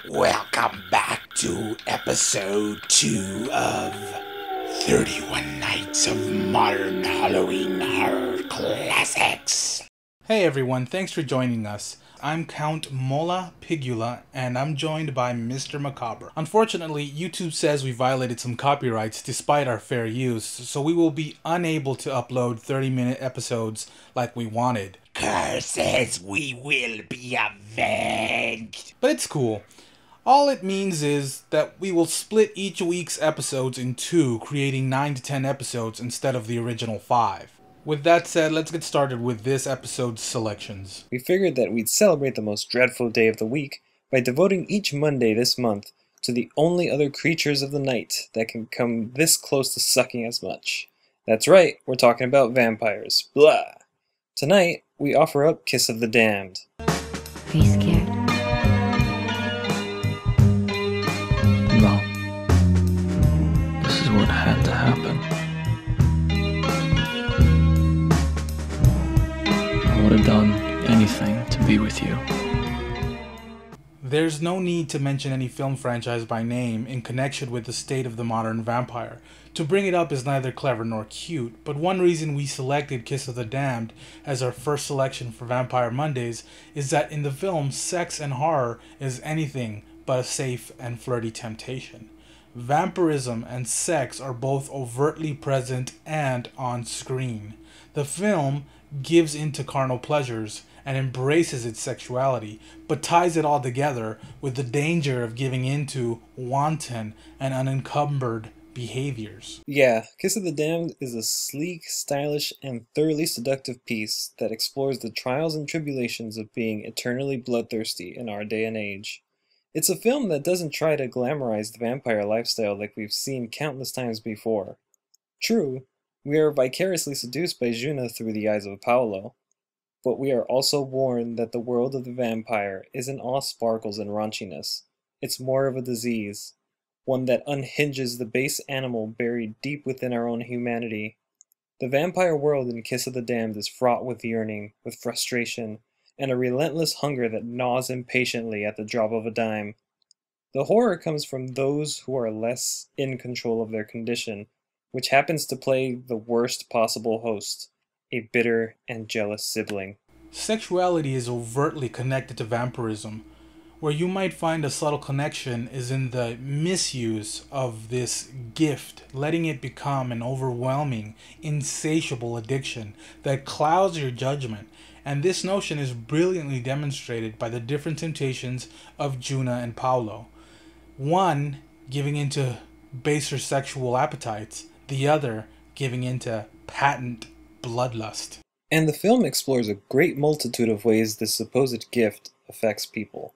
Welcome back to episode 2 of 31 Nights of Modern Halloween Horror Classics. Hey everyone, thanks for joining us. I'm Count Mola Pigula, and I'm joined by Mr. Macabre. Unfortunately, YouTube says we violated some copyrights despite our fair use, so we will be unable to upload 30-minute episodes like we wanted. Curses, we will be avenged. But it's cool. All it means is that we will split each week's episodes in two, creating 9 to 10 episodes instead of the original 5. With that said, let's get started with this episode's selections. We figured that we'd celebrate the most dreadful day of the week by devoting each Monday this month to the only other creatures of the night that can come this close to sucking as much. That's right, we're talking about vampires. Blah! Tonight, we offer up Kiss of the Damned. Are you scared? No. This is what had to happen. I would have done anything to be with you. There's no need to mention any film franchise by name in connection with the state of the modern vampire. To bring it up is neither clever nor cute, but one reason we selected Kiss of the Damned as our first selection for Vampire Mondays is that in the film, sex and horror is anything but a safe and flirty temptation. Vampirism and sex are both overtly present and on screen. The film gives into carnal pleasures and embraces its sexuality, but ties it all together with the danger of giving into wanton and unencumbered behaviors. Yeah, Kiss of the Damned is a sleek, stylish, and thoroughly seductive piece that explores the trials and tribulations of being eternally bloodthirsty in our day and age. It's a film that doesn't try to glamorize the vampire lifestyle like we've seen countless times before. True, we are vicariously seduced by Juna through the eyes of Paolo, but we are also warned that the world of the vampire isn't all sparkles and raunchiness. It's more of a disease, one that unhinges the base animal buried deep within our own humanity. The vampire world in Kiss of the Damned is fraught with yearning, with frustration, and a relentless hunger that gnaws impatiently at the drop of a dime. The horror comes from those who are less in control of their condition, which happens to play the worst possible host, a bitter and jealous sibling. Sexuality is overtly connected to vampirism. Where you might find a subtle connection is in the misuse of this gift, letting it become an overwhelming, insatiable addiction that clouds your judgment. And this notion is brilliantly demonstrated by the different temptations of Juna and Paolo. One giving into baser sexual appetites, the other giving into patent bloodlust. And the film explores a great multitude of ways this supposed gift affects people.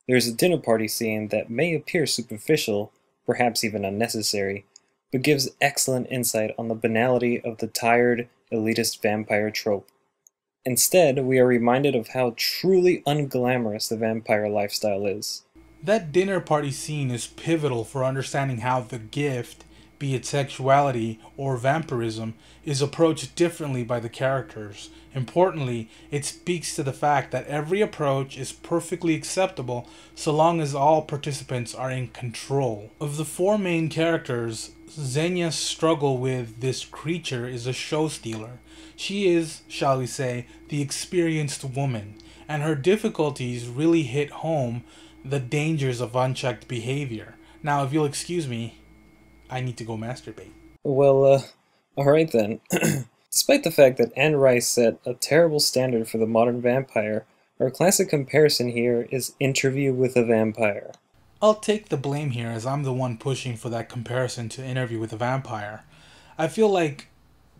There's a dinner party scene that may appear superficial, perhaps even unnecessary, but gives excellent insight on the banality of the tired, elitist vampire trope. Instead, we are reminded of how truly unglamorous the vampire lifestyle is. That dinner party scene is pivotal for understanding how the gift, be it sexuality or vampirism, is approached differently by the characters. Importantly, it speaks to the fact that every approach is perfectly acceptable so long as all participants are in control. Of the 4 main characters, Xenia's struggle with this creature is a show stealer. She is, shall we say, the experienced woman, and her difficulties really hit home the dangers of unchecked behavior. Now, if you'll excuse me, I need to go masturbate. Well, alright then. Despite the fact that Anne Rice set a terrible standard for the modern vampire, our classic comparison here is Interview with a Vampire. I'll take the blame here as I'm the one pushing for that comparison to Interview with a Vampire. I feel like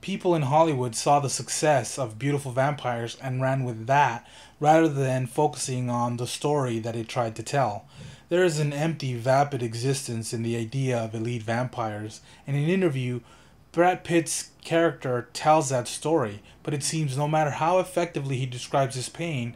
people in Hollywood saw the success of Beautiful Vampires and ran with that, rather than focusing on the story that it tried to tell. There is an empty, vapid existence in the idea of elite vampires. In an interview, Brad Pitt's character tells that story, but it seems no matter how effectively he describes his pain,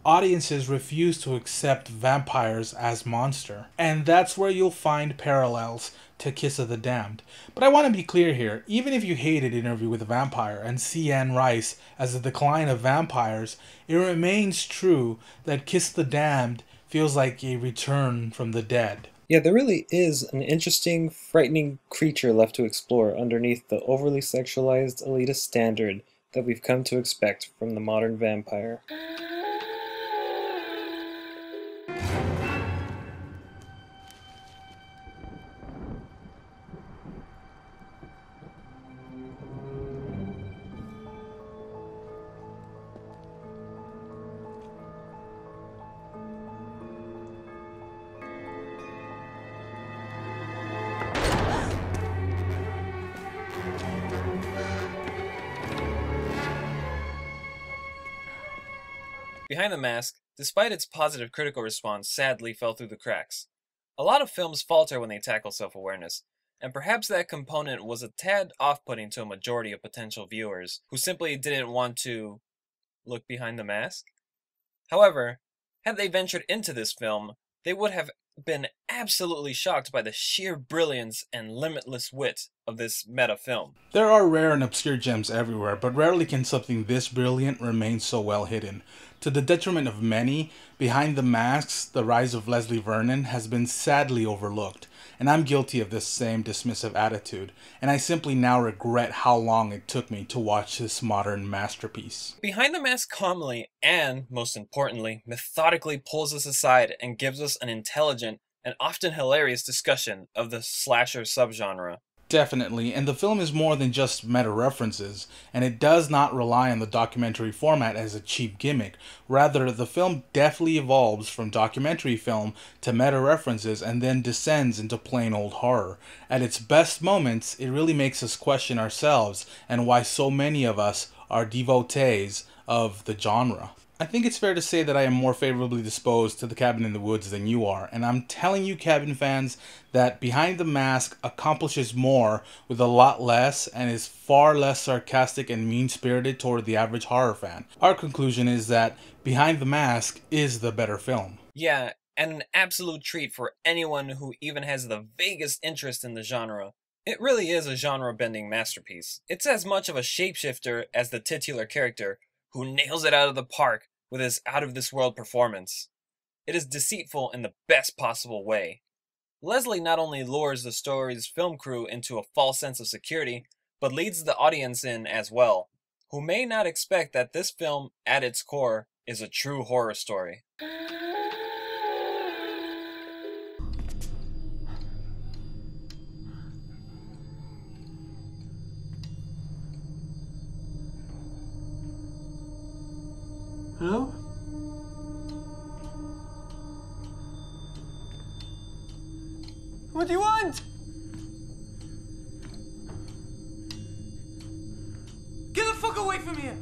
audiences refuse to accept vampires as monster. And that's where you'll find parallels to Kiss of the Damned. But I want to be clear here, even if you hated Interview with a Vampire and see Anne Rice as the decline of vampires, it remains true that Kiss the Damned feels like a return from the dead. Yeah, there really is an interesting, frightening creature left to explore underneath the overly sexualized elitist standard that we've come to expect from the modern vampire. Behind the Mask, despite its positive critical response, sadly fell through the cracks. A lot of films falter when they tackle self-awareness, and perhaps that component was a tad off-putting to a majority of potential viewers who simply didn't want to look behind the mask. However, had they ventured into this film, they would have been absolutely shocked by the sheer brilliance and limitless wit of this meta film. There are rare and obscure gems everywhere, but rarely can something this brilliant remain so well hidden. To the detriment of many, Behind the Masks, The Rise of Leslie Vernon has been sadly overlooked, and I'm guilty of this same dismissive attitude, and I simply now regret how long it took me to watch this modern masterpiece. Behind the Mask calmly and, most importantly, methodically pulls us aside and gives us an intelligent and often hilarious discussion of the slasher subgenre. Definitely, and the film is more than just meta references, and it does not rely on the documentary format as a cheap gimmick. Rather, the film definitely evolves from documentary film to meta references and then descends into plain old horror. At its best moments, it really makes us question ourselves and why so many of us are devotees of the genre. I think it's fair to say that I am more favorably disposed to The Cabin in the Woods than you are, and I'm telling you, Cabin fans, that Behind the Mask accomplishes more with a lot less and is far less sarcastic and mean-spirited toward the average horror fan. Our conclusion is that Behind the Mask is the better film. Yeah, and an absolute treat for anyone who even has the vaguest interest in the genre. It really is a genre-bending masterpiece. It's as much of a shapeshifter as the titular character, who nails it out of the park with his out-of-this-world performance. It is deceitful in the best possible way. Leslie not only lures the story's film crew into a false sense of security, but leads the audience in as well, who may not expect that this film, at its core, is a true horror story. Hello? What do you want? Get the fuck away from here!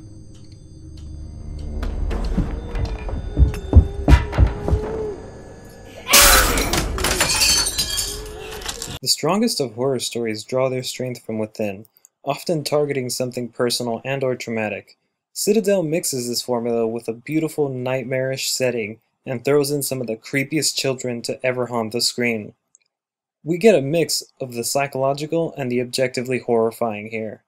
The strongest of horror stories draw their strength from within, often targeting something personal and or traumatic. Citadel mixes this formula with a beautiful nightmarish setting and throws in some of the creepiest children to ever haunt the screen. We get a mix of the psychological and the objectively horrifying here.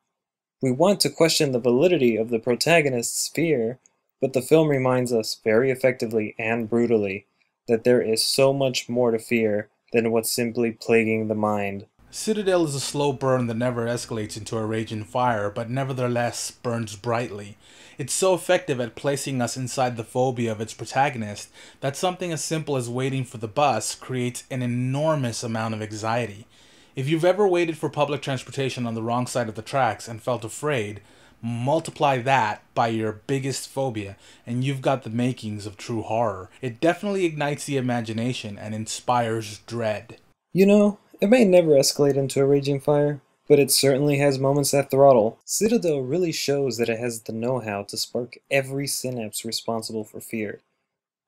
We want to question the validity of the protagonist's fear, but the film reminds us very effectively and brutally that there is so much more to fear than what's simply plaguing the mind. Citadel is a slow burn that never escalates into a raging fire, but nevertheless burns brightly. It's so effective at placing us inside the phobia of its protagonist that something as simple as waiting for the bus creates an enormous amount of anxiety. If you've ever waited for public transportation on the wrong side of the tracks and felt afraid, multiply that by your biggest phobia and you've got the makings of true horror. It definitely ignites the imagination and inspires dread. You know, it may never escalate into a raging fire, but it certainly has moments that throttle. Citadel really shows that it has the know-how to spark every synapse responsible for fear.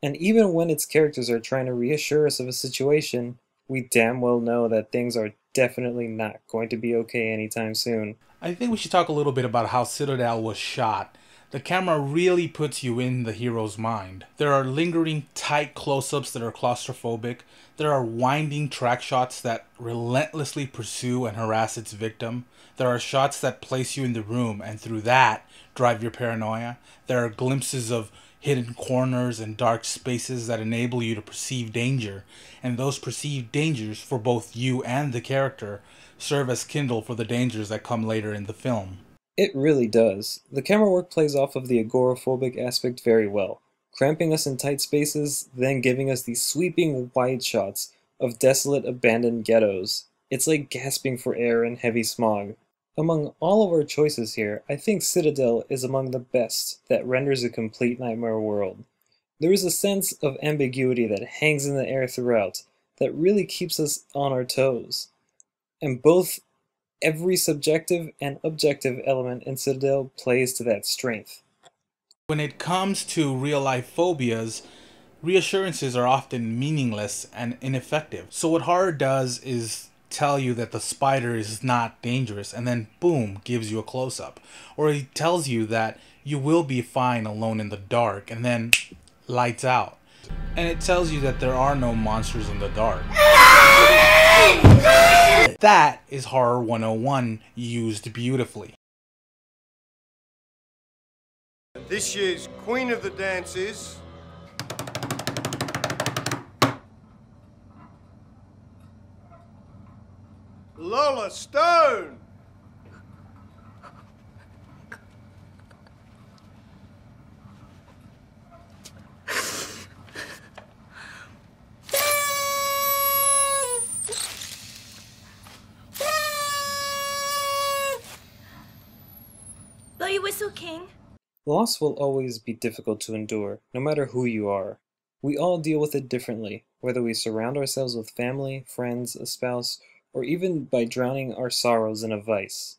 And even when its characters are trying to reassure us of a situation, we damn well know that things are definitely not going to be okay anytime soon. I think we should talk a little bit about how Citadel was shot. The camera really puts you in the hero's mind. There are lingering tight close-ups that are claustrophobic. There are winding track shots that relentlessly pursue and harass its victim. There are shots that place you in the room and through that drive your paranoia. There are glimpses of hidden corners and dark spaces that enable you to perceive danger, and those perceived dangers for both you and the character serve as kindle for the dangers that come later in the film. It really does. The camera work plays off of the agoraphobic aspect very well, cramping us in tight spaces, then giving us these sweeping wide shots of desolate abandoned ghettos. It's like gasping for air in heavy smog. Among all of our choices here, I think Citadel is among the best that renders a complete nightmare world. There is a sense of ambiguity that hangs in the air throughout that really keeps us on our toes. And both every subjective and objective element in Citadel plays to that strength. When it comes to real-life phobias, reassurances are often meaningless and ineffective. So what horror does is tell you that the spider is not dangerous, and then boom, gives you a close-up. Or he tells you that you will be fine alone in the dark, and then lights out. And it tells you that there are no monsters in the dark. That is Horror 101 used beautifully. This year's Queen of the Dances, Lola Stone. Blow your whistle, King. Loss will always be difficult to endure, no matter who you are. We all deal with it differently, whether we surround ourselves with family, friends, a spouse, or even by drowning our sorrows in a vice.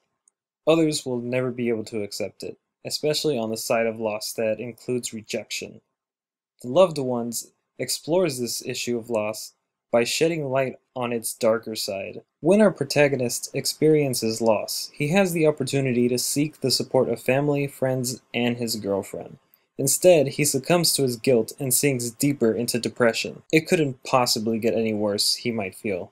Others will never be able to accept it, especially on the side of loss that includes rejection. The Loved Ones explores this issue of loss by shedding light on its darker side. When our protagonist experiences loss, he has the opportunity to seek the support of family, friends, and his girlfriend. Instead, he succumbs to his guilt and sinks deeper into depression. It couldn't possibly get any worse, he might feel.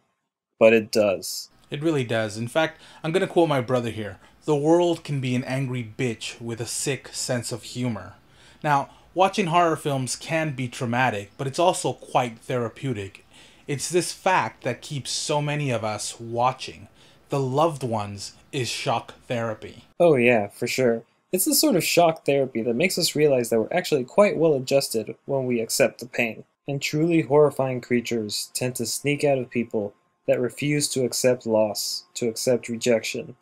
But it does. It really does. In fact, I'm going to quote my brother here. The world can be an angry bitch with a sick sense of humor. Now, watching horror films can be traumatic, but it's also quite therapeutic. It's this fact that keeps so many of us watching. The Loved Ones is shock therapy. Oh yeah, for sure. It's the sort of shock therapy that makes us realize that we're actually quite well adjusted when we accept the pain. And truly horrifying creatures tend to sneak out of people that refuse to accept loss, to accept rejection.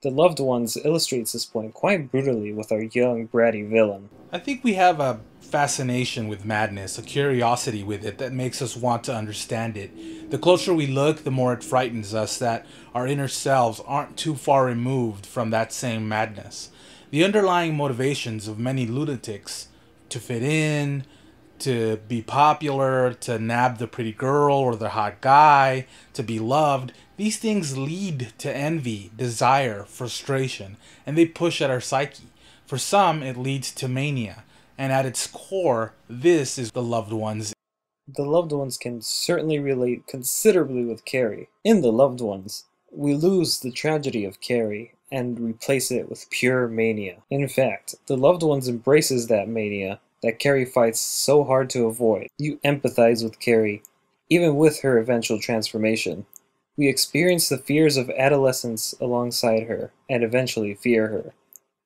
The Loved Ones illustrates this point quite brutally with our young, bratty villain. I think we have a fascination with madness, a curiosity with it that makes us want to understand it. The closer we look, the more it frightens us that our inner selves aren't too far removed from that same madness. The underlying motivations of many lunatics to fit in, to be popular, to nab the pretty girl or the hot guy, to be loved, these things lead to envy, desire, frustration, and they push at our psyche. For some, it leads to mania, and at its core, this is the Loved Ones. The Loved Ones can certainly relate considerably with Carrie. In The Loved Ones, we lose the tragedy of Carrie and replace it with pure mania. In fact, The Loved Ones embraces that mania that Carrie fights so hard to avoid. You empathize with Carrie, even with her eventual transformation. We experience the fears of adolescence alongside her, and eventually fear her.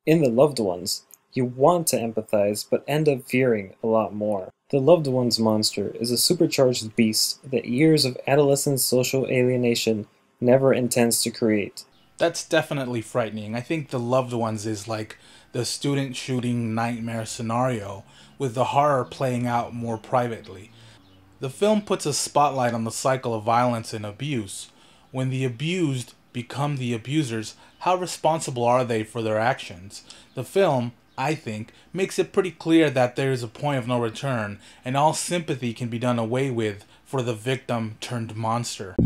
In The Loved Ones, you want to empathize, but end up fearing a lot more. The Loved Ones monster is a supercharged beast that years of adolescent social alienation never intends to create. That's definitely frightening. I think The Loved Ones is like the student shooting nightmare scenario, with the horror playing out more privately. The film puts a spotlight on the cycle of violence and abuse. When the abused become the abusers, how responsible are they for their actions? The film, I think, makes it pretty clear that there is a point of no return, and all sympathy can be done away with for the victim turned monster.